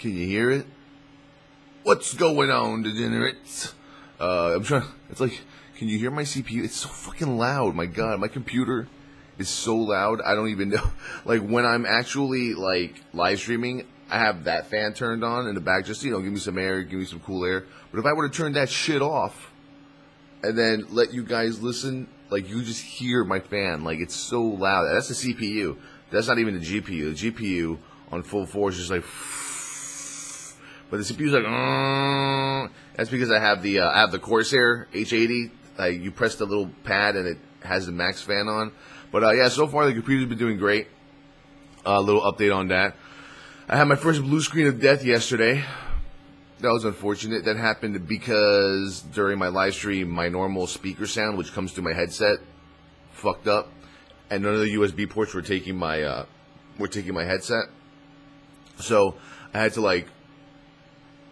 Can you hear it? What's going on, degenerates? I'm trying. It's like, can you hear my CPU? It's so fucking loud. My God, my computer is so loud. I don't even know. Like when I'm actually like live streaming, I have that fan turned on in the back, just give me some air, give me some cool air. But if I were to turn that shit off and then let you guys listen, like you just hear my fan, like it's so loud. That's the CPU. That's not even the GPU. The GPU on full force is just like, but the CPU's like, that's because I have the Corsair H80. Like you press the little pad and it has the max fan on. But yeah, so far the computer's been doing great. A little update on that. I had my first blue screen of death yesterday. That was unfortunate. That happened because during my live stream, my normal speaker sound, which comes through my headset, fucked up, and none of the USB ports were taking my headset. So I had to like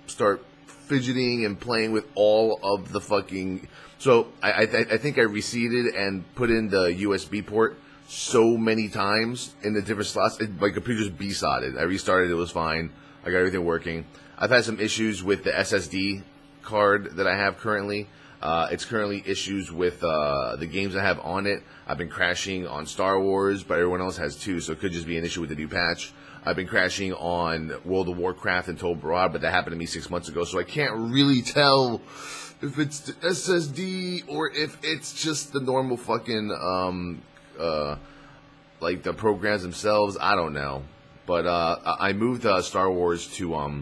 start fidgeting and playing with all of the fucking. So I think I reseated and put in the USB port so many times in the different slots. My computer just B-sodded. I restarted. It was fine. I got everything working. I've had some issues with the SSD card that I have currently. It's currently issues with the games I have on it. I've been crashing on Star Wars, but everyone else has too, so it could just be an issue with the new patch. I've been crashing on World of Warcraft and Total Broad, but that happened to me 6 months ago, so I can't really tell if it's the SSD or if it's just the normal fucking like the programs themselves. I don't know, but I moved Star Wars to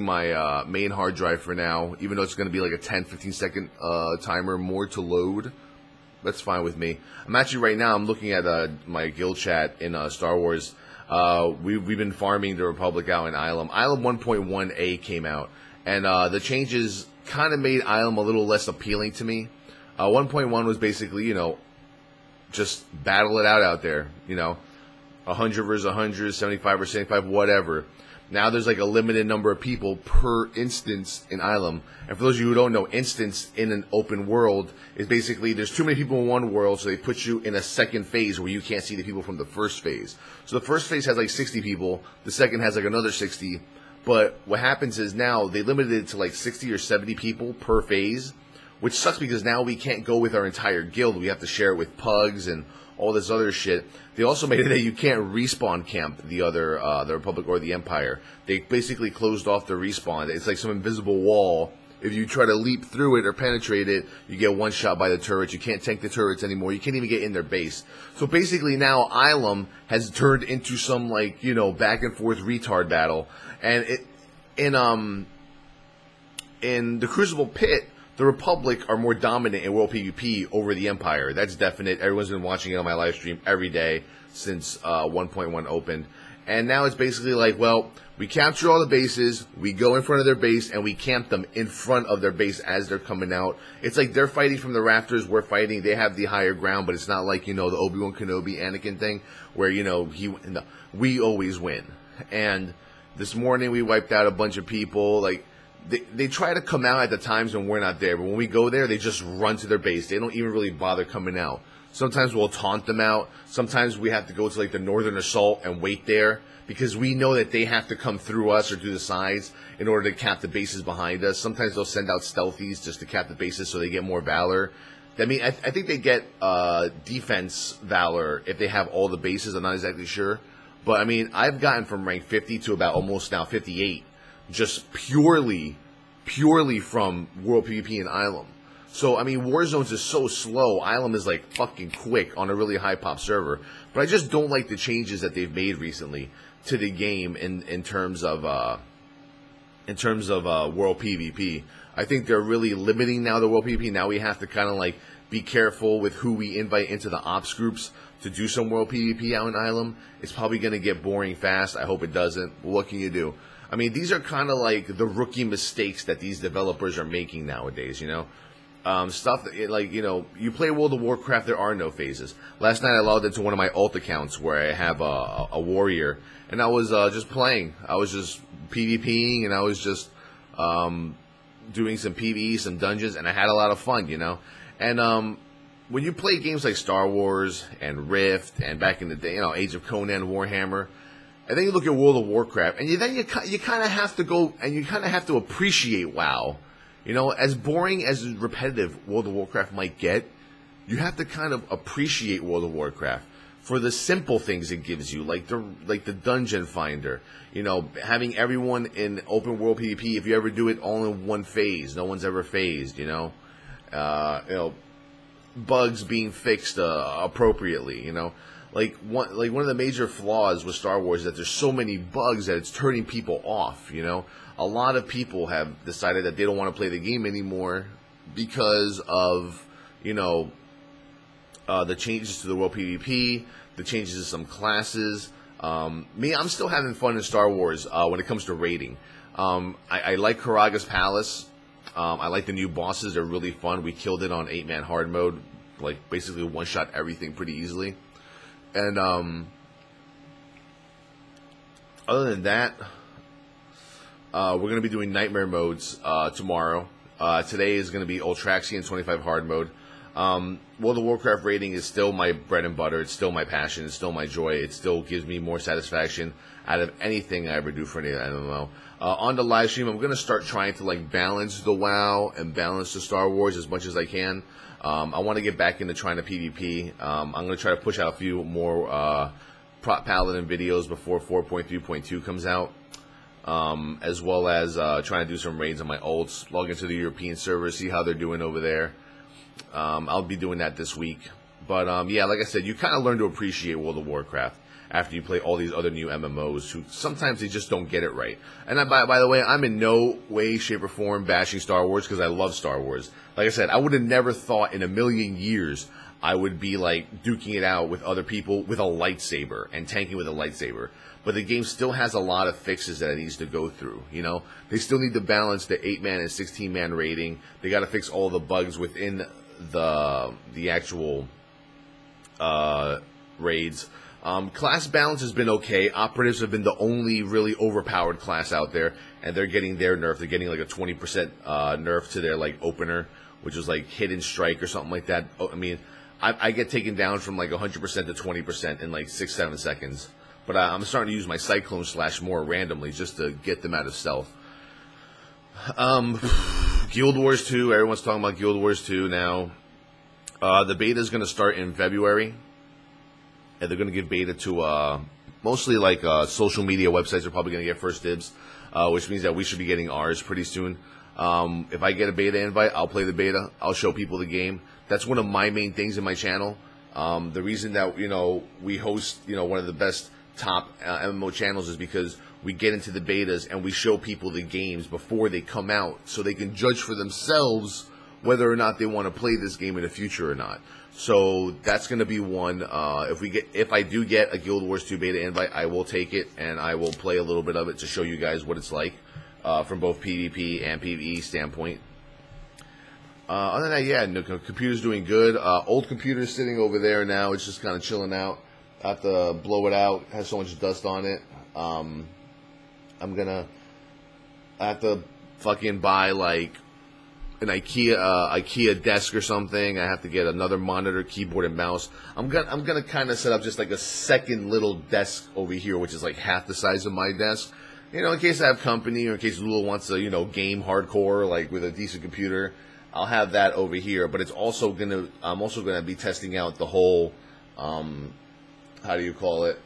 my main hard drive for now, even though it's going to be like a 10-15 second timer more to load. That's fine with me. I'm actually right now I'm looking at my guild chat in Star Wars. We've been farming the Republic out in Ilum. Ilum 1.1a came out, and the changes kind of made Ilum a little less appealing to me. 1.1 was basically, just battle it out there, 100 versus 100, 75 versus 75, whatever. Now there's like a limited number of people per instance in Ilum. And for those of you who don't know, instance in an open world is basically there's too many people in one world, so they put you in a second phase where you can't see the people from the first phase. So the first phase has like 60 people, the second has like another 60. But what happens is now they limited it to like 60 or 70 people per phase, which sucks because now we can't go with our entire guild. We have to share it with pugs and all this other shit. They also made it that you can't respawn camp the Republic or the Empire. They basically closed off the respawn. It's like some invisible wall. If you try to leap through it or penetrate it, you get one shot by the turrets. You can't tank the turrets anymore. You can't even get in their base. So basically now Ilum has turned into some like, back and forth retard battle. And in the Crucible Pit, the Republic are more dominant in World PvP over the Empire. That's definite. Everyone's been watching it on my live stream every day since 1.1 opened. And now it's basically like, well, we capture all the bases, we go in front of their base, and we camp them in front of their base as they're coming out. It's like they're fighting from the rafters, we're fighting, they have the higher ground, but it's not like, the Obi-Wan Kenobi Anakin thing, where, we always win. And this morning we wiped out a bunch of people, like, They try to come out at the times when we're not there, but when we go there, they just run to their base. They don't even really bother coming out. Sometimes we'll taunt them out. Sometimes we have to go to like the Northern Assault and wait there because we know that they have to come through us or through the sides in order to cap the bases behind us. Sometimes they'll send out stealthies just to cap the bases so they get more valor. I mean, I think they get defense valor if they have all the bases. I'm not exactly sure. But I mean, I've gotten from rank 50 to about almost now 58. Just purely from World PvP and Ilum. So, I mean, Warzones is so slow. Ilum is, like, fucking quick on a really high-pop server. But I just don't like the changes that they've made recently to the game in terms of World PvP. I think they're really limiting now the World PvP. Now we have to kind of, like, be careful with who we invite into the ops groups to do some World PvP out in Ilum. It's probably going to get boring fast. I hope it doesn't. But what can you do? I mean, these are kind of like the rookie mistakes that these developers are making nowadays, Stuff that, like, you play World of Warcraft, there are no phases. Last night I logged into one of my alt accounts where I have a warrior, and I was just playing. I was just PvPing, and I was just doing some PvE, some dungeons, and I had a lot of fun, And when you play games like Star Wars and Rift, and back in the day, Age of Conan, Warhammer, And then you look at World of Warcraft, and then you kind of have to go, and you kind of have to appreciate WoW. You know, as boring as repetitive World of Warcraft might get, you have to kind of appreciate World of Warcraft for the simple things it gives you, like the dungeon finder. You know, having everyone in open world PvP. If you ever do it all in one phase, no one's ever phased. You know, bugs being fixed appropriately. You know. Like one of the major flaws with Star Wars is that there's so many bugs that it's turning people off, you know. A lot of people have decided that they don't want to play the game anymore because of, you know, the changes to the world PvP, the changes to some classes. Me, I'm still having fun in Star Wars when it comes to raiding. I like Karaga's Palace. I like the new bosses. They're really fun. We killed it on 8-man hard mode. Like, basically one-shot everything pretty easily. And other than that, we're going to be doing nightmare modes tomorrow. Today is going to be Ultraxian 25 hard mode. World of Warcraft raiding is still my bread and butter. It's still my passion. It's still my joy. It still gives me more satisfaction out of anything I ever do for any MMO. On the live stream, I'm going to start trying to like balance the WoW and balance the Star Wars as much as I can. I want to get back into trying to PvP. I'm going to try to push out a few more Prop Paladin videos before 4.3.2 comes out, as well as trying to do some raids on my ults, log into the European server, see how they're doing over there. I'll be doing that this week. But yeah, like I said, you kind of learn to appreciate World of Warcraft after you play all these other new MMOs who sometimes they just don't get it right. And by the way, I'm in no way, shape, or form bashing Star Wars because I love Star Wars. Like I said, I would have never thought in a million years I would be like duking it out with other people with a lightsaber and tanking with a lightsaber. But the game still has a lot of fixes that it needs to go through, you know? They still need to balance the 8-man and 16-man rating. They got to fix all the bugs within the actual raids. Class balance has been okay. Operatives have been the only really overpowered class out there, and they're getting their nerf. They're getting like a 20% nerf to their like opener, which is like hidden strike or something like that. I mean, I get taken down from like 100% to 20% in like 6-7 seconds. But I'm starting to use my Cyclone Slash more randomly just to get them out of stealth. Guild Wars 2. Everyone's talking about Guild Wars 2 now. The beta is going to start in February. And they're going to give beta to mostly like social media websites are probably going to get first dibs, which means that we should be getting ours pretty soon. If I get a beta invite, I'll play the beta. I'll show people the game. That's one of my main things in my channel. The reason that, you know, we host, you know, one of the best top MMO channels is because we get into the betas and we show people the games before they come out so they can judge for themselves whether or not they want to play this game in the future or not. So that's going to be one. If I do get a Guild Wars 2 beta invite, I will take it and I will play a little bit of it to show you guys what it's like from both PvP and PvE standpoint. Other than that, yeah, no, computer's doing good. Old computer's sitting over there now. It's just kind of chilling out. I have to blow it out. It has so much dust on it. I have to fucking buy like an IKEA desk or something. I have to get another monitor, keyboard, and mouse. I'm gonna kind of set up just like a second little desk over here, which is like half the size of my desk. You know, in case I have company or in case Lula wants to, you know, game hardcore like with a decent computer. I'll have that over here. But it's also I'm also gonna be testing out the whole, how do you call it?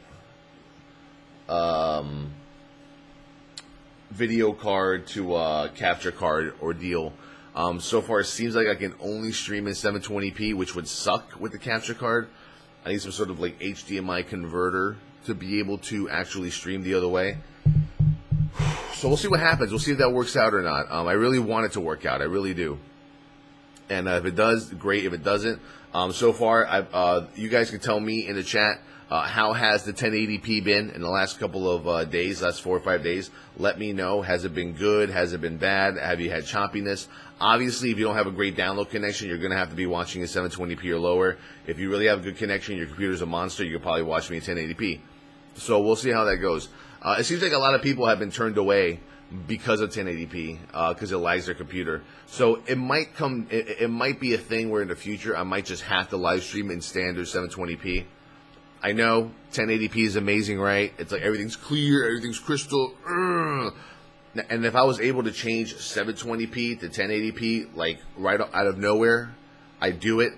Video card to capture card ordeal. So far, it seems like I can only stream in 720p, which would suck with the capture card. I need some sort of like HDMI converter to be able to actually stream the other way. So we'll see what happens. We'll see if that works out or not. I really want it to work out. I really do. And if it does, great. If it doesn't, so far, you guys can tell me in the chat how has the 1080p been in the last couple of days, last 4 or 5 days. Let me know. Has it been good? Has it been bad? Have you had choppiness? Obviously, if you don't have a great download connection, you're going to have to be watching in 720p or lower. If you really have a good connection, your computer's a monster, you can probably watch me in 1080p. So we'll see how that goes. It seems like a lot of people have been turned away because of 1080p, because it lags their computer. So it might it might be a thing where in the future I might just have to live stream in standard 720p. I know 1080p is amazing, right? It's like everything's clear, everything's crystal. And if I was able to change 720p to 1080p, like right out of nowhere, I'd do it.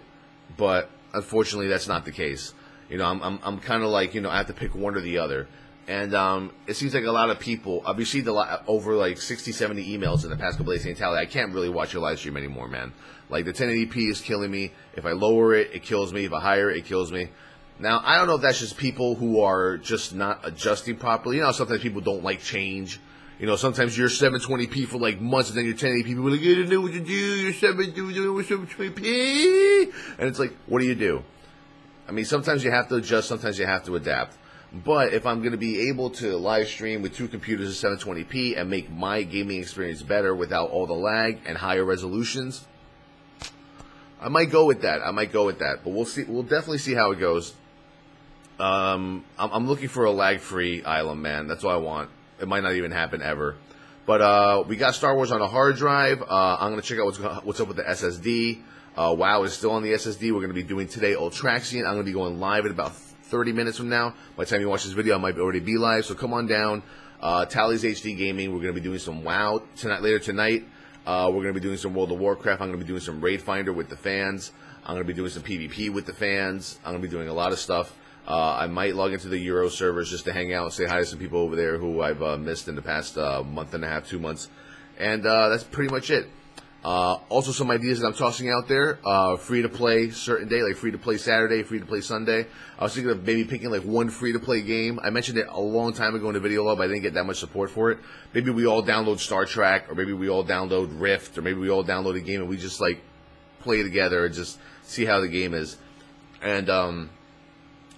But unfortunately, that's not the case. You know, I'm kind of like, you know, I have to pick one or the other. And it seems like a lot of people, I've received over like 60, 70 emails in the past couple days saying, Towelliee, I can't really watch your live stream anymore, man. Like the 1080p is killing me. If I lower it, it kills me. If I higher it, it kills me. Now, I don't know if that's just people who are just not adjusting properly. You know, sometimes people don't like change. You know, sometimes you're 720p for like months, and then you're 1080p. People are like, you don't know what to do. You're 720p. And it's like, what do you do? I mean, sometimes you have to adjust. Sometimes you have to adapt. But if I'm going to be able to live stream with 2 computers at 720p and make my gaming experience better without all the lag and higher resolutions, I might go with that. But we'll see. We'll definitely see how it goes. I'm looking for a lag-free island, man. That's what I want. It might not even happen ever. But we got Star Wars on a hard drive. I'm going to check out what's up with the SSD. WoW is still on the SSD. We're going to be doing today Ultraxian. I'm going to be going live in about 30 minutes from now. By the time you watch this video, I might already be live. So come on down. Towellee's HD Gaming. We're going to be doing some WoW later tonight. We're going to be doing some World of Warcraft. I'm going to be doing some Raid Finder with the fans. I'm going to be doing some PvP with the fans. I'm going to be doing a lot of stuff. I might log into the Euro servers just to hang out and say hi to some people over there who I've missed in the past month and a half, 2 months. And that's pretty much it. Also, some ideas that I'm tossing out there. Free-to-play certain day, like free-to-play Saturday, free-to-play Sunday. I was thinking of maybe picking like one free-to-play game. I mentioned it a long time ago in the video log, but I didn't get that much support for it. Maybe we all download Star Trek, or maybe we all download Rift, or maybe we all download a game and we just like play together and just see how the game is. And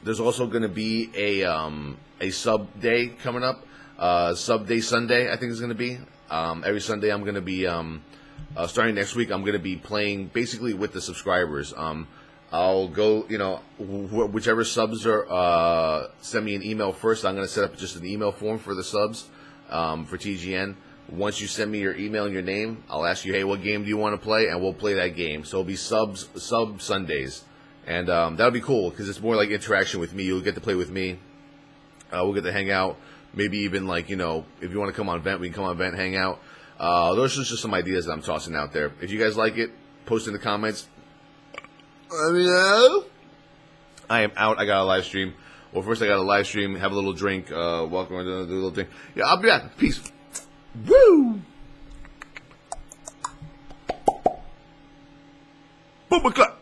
there's also going to be a sub day coming up. Sub day Sunday, I think is going to be. Every Sunday I'm going to be, starting next week, I'm going to be playing basically with the subscribers. I'll go, you know, whichever subs are, send me an email first. I'm going to set up just an email form for the subs, for TGN. Once you send me your email and your name, I'll ask you, hey, what game do you want to play? And we'll play that game. So it'll be sub Sundays. And that'll be cool because it's more like interaction with me. You'll get to play with me. We'll get to hang out. Maybe even like, you know, if you want to come on Vent, we can come on Vent, hang out. Those are just some ideas that I'm tossing out there. If you guys like it, post in the comments. I am out. I got a live stream. Well, first I got a live stream, have a little drink, walk around, do a little thing. Yeah, I'll be back. Peace. Woo! Boom, clap.